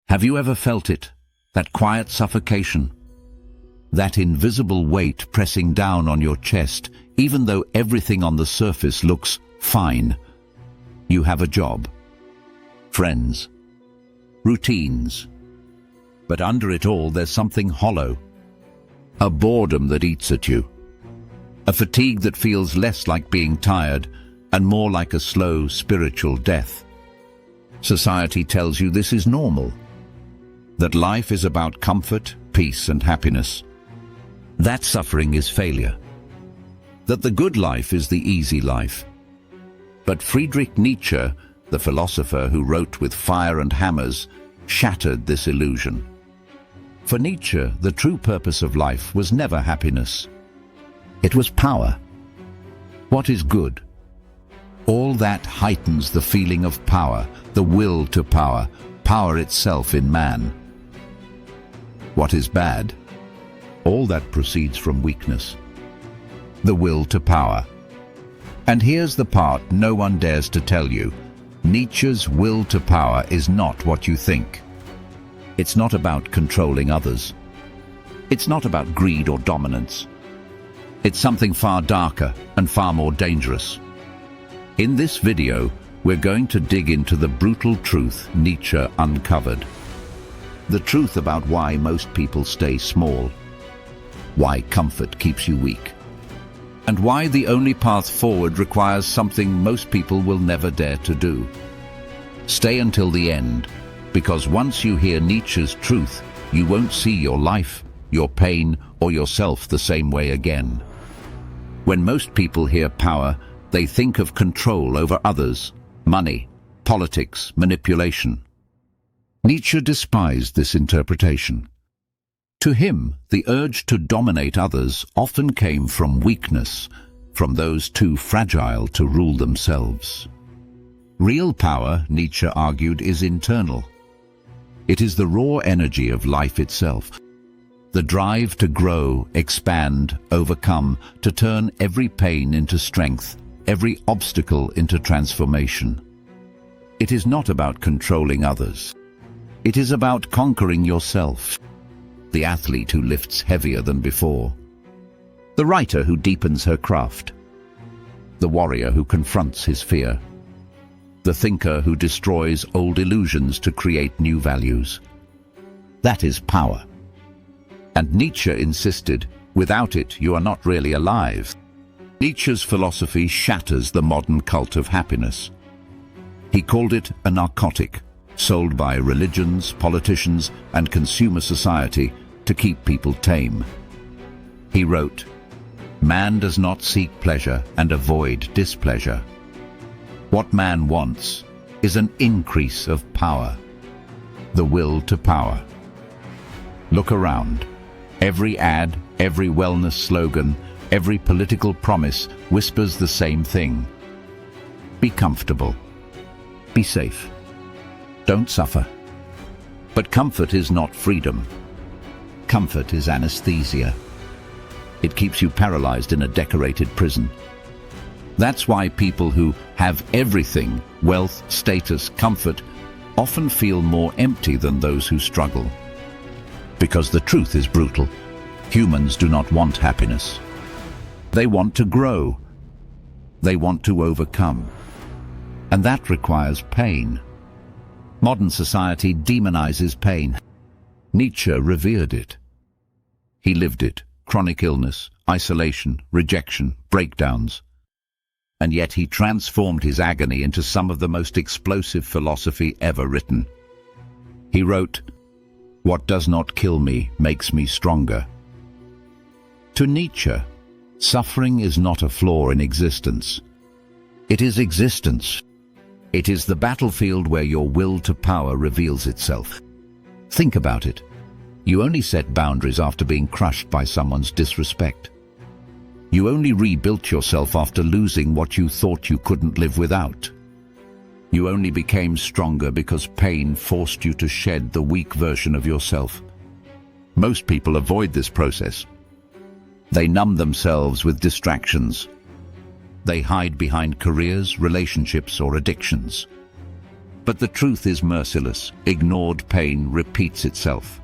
Have you ever felt it? That quiet suffocation? That invisible weight pressing down on your chest, even though everything on the surface looks fine. You have a job, friends, routines. But under it all, there's something hollow. A boredom that eats at you. A fatigue that feels less like being tired and more like a slow spiritual death. Society tells you this is normal. That life is about comfort, peace, and happiness. That suffering is failure. That the good life is the easy life. But Friedrich Nietzsche, the philosopher who wrote with fire and hammers, shattered this illusion. For Nietzsche, the true purpose of life was never happiness. It was power. What is good? All that heightens the feeling of power, the will to power, power itself in man. What is bad? All that proceeds from weakness. The will to power. And here's the part no one dares to tell you. Nietzsche's will to power is not what you think. It's not about controlling others. It's not about greed or dominance. It's something far darker and far more dangerous. In this video, we're going to dig into the brutal truth Nietzsche uncovered. The truth about why most people stay small, why comfort keeps you weak, and why the only path forward requires something most people will never dare to do. Stay until the end, because once you hear Nietzsche's truth, you won't see your life, your pain, or yourself the same way again. When most people hear power, they think of control over others, money, politics, manipulation. Nietzsche despised this interpretation. To him, the urge to dominate others often came from weakness, from those too fragile to rule themselves. Real power, Nietzsche argued, is internal. It is the raw energy of life itself, the drive to grow, expand, overcome, to turn every pain into strength, every obstacle into transformation. It is not about controlling others. It is about conquering yourself. The athlete who lifts heavier than before. The writer who deepens her craft. The warrior who confronts his fear. The thinker who destroys old illusions to create new values. That is power. And Nietzsche insisted, without it, you are not really alive. Nietzsche's philosophy shatters the modern cult of happiness. He called it a narcotic, sold by religions, politicians, and consumer society to keep people tame. He wrote, "Man does not seek pleasure and avoid displeasure. What man wants is an increase of power, the will to power." Look around. Every ad, every wellness slogan, every political promise whispers the same thing. Be comfortable. Be safe. Don't suffer. But comfort is not freedom. Comfort is anesthesia. It keeps you paralyzed in a decorated prison. That's why people who have everything, wealth, status, comfort, often feel more empty than those who struggle. Because the truth is brutal. Humans do not want happiness. They want to grow. They want to overcome. And that requires pain. Modern society demonizes pain. Nietzsche revered it. He lived it. Chronic illness, isolation, rejection, breakdowns. And yet he transformed his agony into some of the most explosive philosophy ever written. He wrote, "What does not kill me makes me stronger." To Nietzsche, suffering is not a flaw in existence. It is existence. It is the battlefield where your will to power reveals itself. Think about it. You only set boundaries after being crushed by someone's disrespect. You only rebuilt yourself after losing what you thought you couldn't live without. You only became stronger because pain forced you to shed the weak version of yourself. Most people avoid this process. They numb themselves with distractions. They hide behind careers, relationships, or addictions. But the truth is merciless. Ignored pain repeats itself.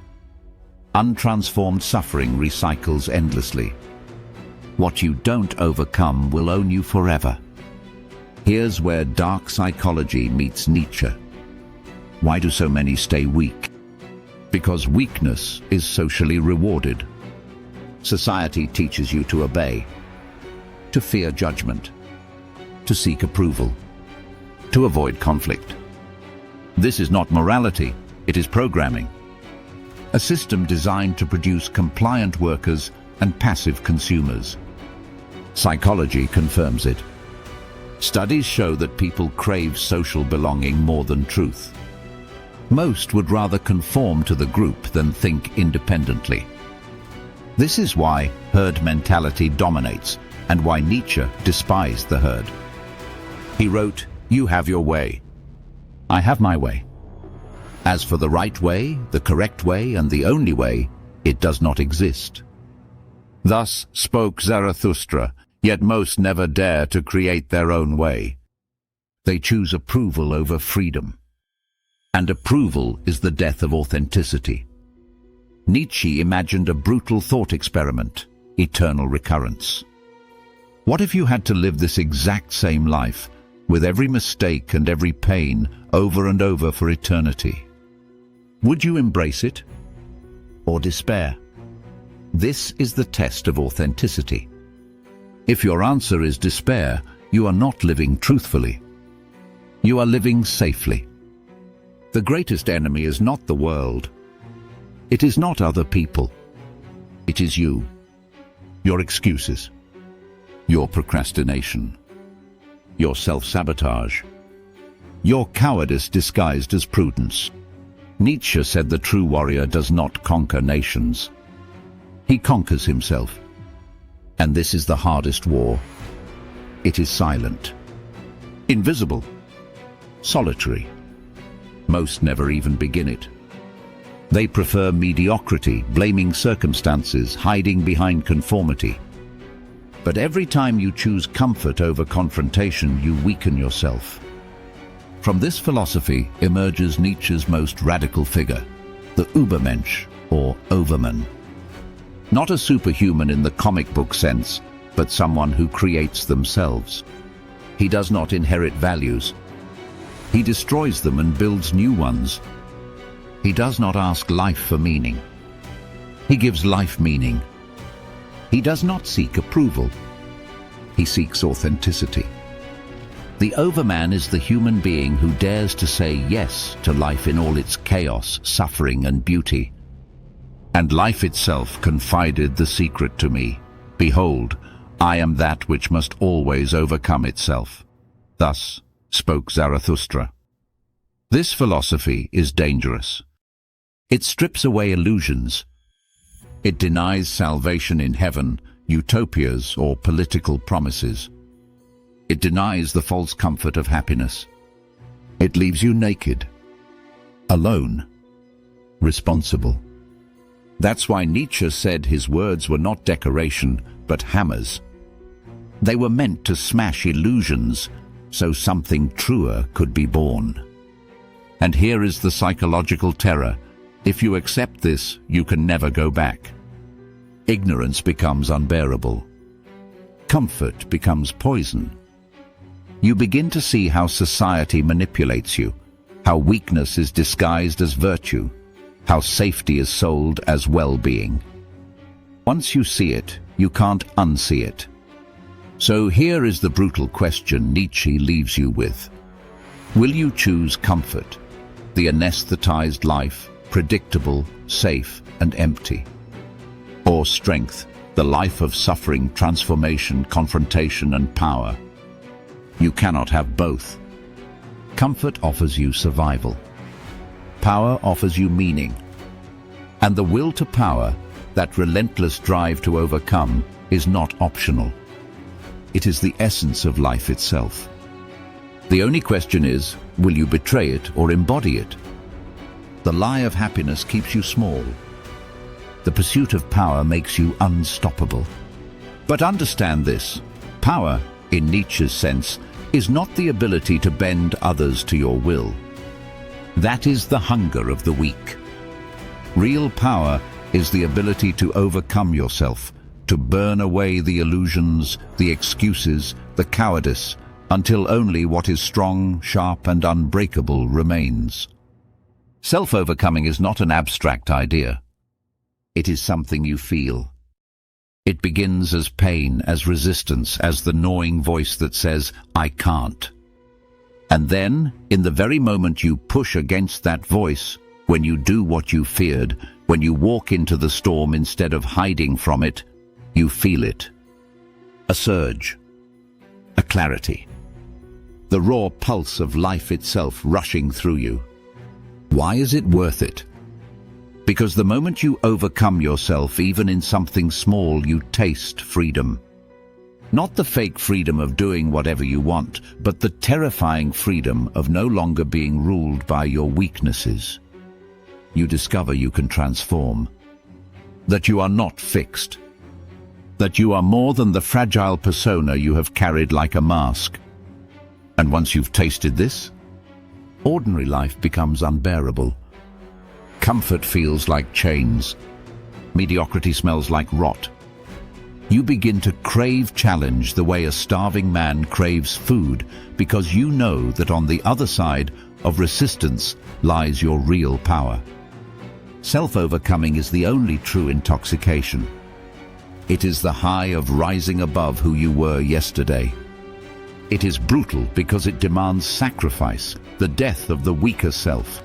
Untransformed suffering recycles endlessly. What you don't overcome will own you forever. Here's where dark psychology meets Nietzsche. Why do so many stay weak? Because weakness is socially rewarded. Society teaches you to obey, to fear judgment, to seek approval, to avoid conflict. This is not morality, it is programming. A system designed to produce compliant workers and passive consumers. Psychology confirms it. Studies show that people crave social belonging more than truth. Most would rather conform to the group than think independently. This is why herd mentality dominates and why Nietzsche despised the herd. He wrote, "You have your way. I have my way. As for the right way, the correct way, and the only way, it does not exist." Thus spoke Zarathustra, yet most never dare to create their own way. They choose approval over freedom. And approval is the death of authenticity. Nietzsche imagined a brutal thought experiment, eternal recurrence. What if you had to live this exact same life, with every mistake and every pain, over and over for eternity? Would you embrace it or despair? This is the test of authenticity. If your answer is despair, you are not living truthfully. You are living safely. The greatest enemy is not the world. It is not other people. It is you, your excuses, your procrastination, your self-sabotage, your cowardice disguised as prudence. Nietzsche said the true warrior does not conquer nations. He conquers himself. And this is the hardest war. It is silent, invisible, solitary. Most never even begin it. They prefer mediocrity, blaming circumstances, hiding behind conformity. But every time you choose comfort over confrontation, you weaken yourself. From this philosophy emerges Nietzsche's most radical figure, the Übermensch, or overman. Not a superhuman in the comic book sense, but someone who creates themselves. He does not inherit values. He destroys them and builds new ones. He does not ask life for meaning. He gives life meaning. He does not seek approval. He seeks authenticity. The overman is the human being who dares to say yes to life in all its chaos, suffering, and beauty. And life itself confided the secret to me. Behold, I am that which must always overcome itself. Thus spoke Zarathustra. This philosophy is dangerous. It strips away illusions. It denies salvation in heaven, utopias, or political promises. It denies the false comfort of happiness. It leaves you naked, alone, responsible. That's why Nietzsche said his words were not decoration, but hammers. They were meant to smash illusions, so something truer could be born. And here is the psychological terror. If you accept this, you can never go back. Ignorance becomes unbearable. Comfort becomes poison. You begin to see how society manipulates you, how weakness is disguised as virtue, how safety is sold as well-being. Once you see it, you can't unsee it. So here is the brutal question Nietzsche leaves you with. Will you choose comfort, the anesthetized life, predictable, safe, and empty? Or strength, the life of suffering, transformation, confrontation, and power? You cannot have both. Comfort offers you survival. Power offers you meaning. And the will to power, that relentless drive to overcome, is not optional. It is the essence of life itself. The only question is, will you betray it or embody it? The lie of happiness keeps you small. The pursuit of power makes you unstoppable. But understand this, power, in Nietzsche's sense, is not the ability to bend others to your will. That is the hunger of the weak. Real power is the ability to overcome yourself, to burn away the illusions, the excuses, the cowardice, until only what is strong, sharp, and unbreakable remains. Self-overcoming is not an abstract idea. It is something you feel. It begins as pain, as resistance, as the gnawing voice that says, "I can't." And then, in the very moment you push against that voice, when you do what you feared, when you walk into the storm instead of hiding from it, you feel it. A surge. A clarity. The raw pulse of life itself rushing through you. Why is it worth it? Because the moment you overcome yourself, even in something small, you taste freedom. Not the fake freedom of doing whatever you want, but the terrifying freedom of no longer being ruled by your weaknesses. You discover you can transform. That you are not fixed. That you are more than the fragile persona you have carried like a mask. And once you've tasted this, ordinary life becomes unbearable. Comfort feels like chains. Mediocrity smells like rot. You begin to crave challenge the way a starving man craves food, because you know that on the other side of resistance lies your real power. Self-overcoming is the only true intoxication. It is the high of rising above who you were yesterday. It is brutal because it demands sacrifice, the death of the weaker self.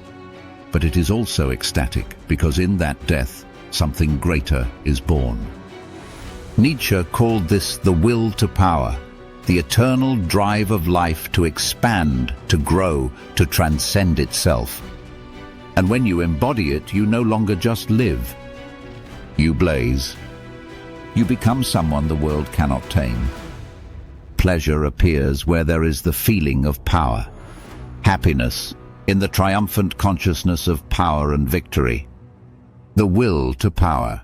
But it is also ecstatic because in that death, something greater is born. Nietzsche called this the will to power, the eternal drive of life to expand, to grow, to transcend itself. And when you embody it, you no longer just live. You blaze. You become someone the world cannot tame. Pleasure appears where there is the feeling of power. Happiness in the triumphant consciousness of power and victory. The will to power.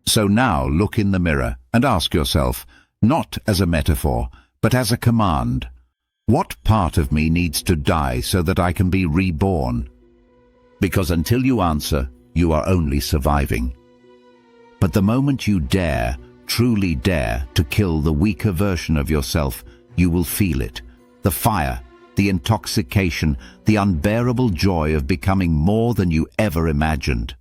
So now look in the mirror and ask yourself, not as a metaphor, but as a command, what part of me needs to die so that I can be reborn? Because until you answer, you are only surviving. But the moment you dare, truly dare, to kill the weaker version of yourself, you will feel it. The fire, the intoxication, the unbearable joy of becoming more than you ever imagined.